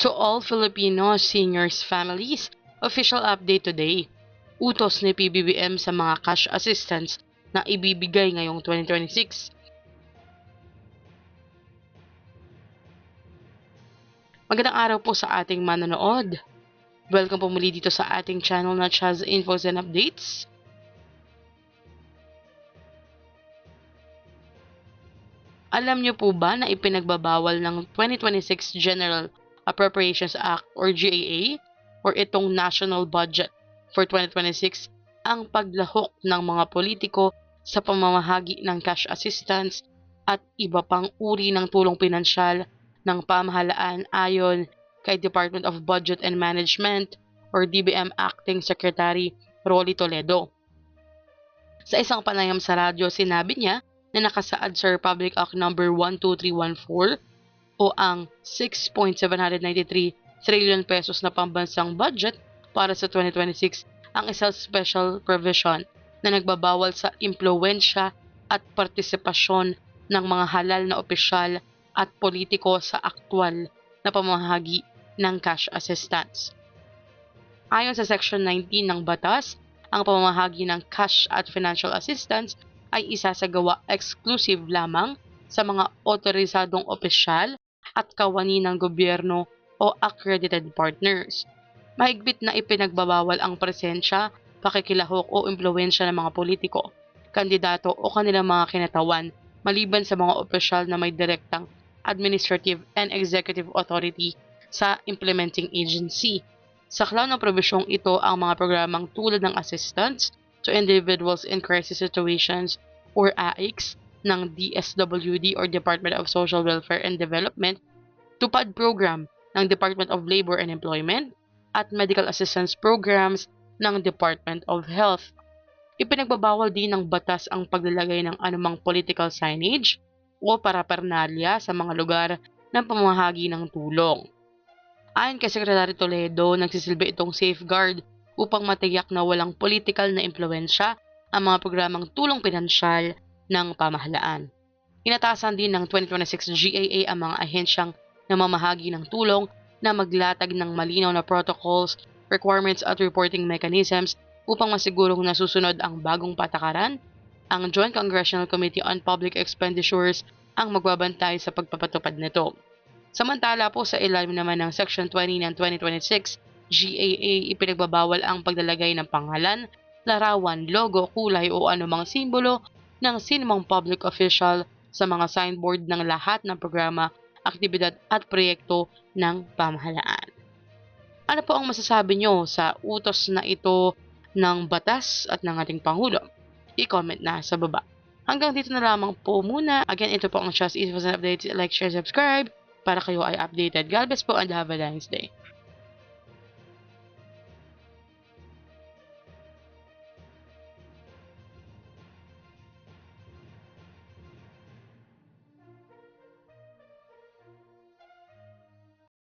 To all Filipino seniors families, official update today. Utos ni PBBM sa mga cash assistance na ibibigay ngayong 2026. Magandang araw po sa ating manonood. Welcome po muli dito sa ating channel na Chaz Infos and Updates. Alam niyo po ba na ipinagbabawal ng 2026 General Appropriations Act or GAA or itong National Budget for 2026 ang paglahok ng mga politiko sa pamamahagi ng cash assistance at iba pang uri ng tulong pinansyal ng pamahalaan ayon kay Department of Budget and Management or DBM Acting Secretary Rolly Toledo. Sa isang panayam sa radyo, sinabi niya na nakasaad sa Republic Act No. 12314 o ang 6.793 trillion pesos na pambansang budget para sa 2026 ang isang special provision na nagbabawal sa impluwensya at partisipasyon ng mga halal na opisyal at politiko sa aktwal na pamamahagi ng cash assistance. Ayon sa Section 19 ng batas, ang pamamahagi ng cash at financial assistance ay isasagawa exclusive lamang sa mga otorisadong opisyal at kawani ng gobyerno o accredited partners. Mahigpit na ipinagbabawal ang presensya, pakikilahok o impluwensya ng mga politiko, kandidato o kanilang mga kinatawan maliban sa mga opisyal na may direktang administrative and executive authority sa implementing agency. Saklaw ng probisyong ito ang mga programang tulad ng assistance to individuals in crisis situations or AICS ng DSWD or Department of Social Welfare and Development, TUPAD program ng Department of Labor and Employment, at medical assistance programs ng Department of Health. Ipinagbabawal din ng batas ang paglalagay ng anumang political signage o parapernalya sa mga lugar ng pamamahagi ng tulong. Ayon kay Secretary Toledo, nagsisilbi itong safeguard upang matiyak na walang political na impluwensya ang mga programang tulong pinansyal ng pamahalaan. Inatasan din ng 2026 GAA ang mga ahensyang namamahagi ng tulong na maglatag ng malinaw na protocols, requirements at reporting mechanisms upang masigurong nasusunod ang bagong patakaran. Ang Joint Congressional Committee on Public Expenditures ang magbabantay sa pagpapatupad nito. Samantala po sa ilalim naman ng Section 20 ng 2026 GAA, ipinagbabawal ang paglalagay ng pangalan, larawan, logo, kulay o anumang simbolo ng sinumang public official sa mga signboard ng lahat ng programa, aktibidad at proyekto ng pamahalaan. Ano po ang masasabi nyo sa utos na ito ng batas at ng ating Pangulo? I-comment na sa baba. Hanggang dito na lamang po muna. Again, ito po ang Just Infos and Updates. Like, share, subscribe para kayo ay updated. God bless po and have a nice day.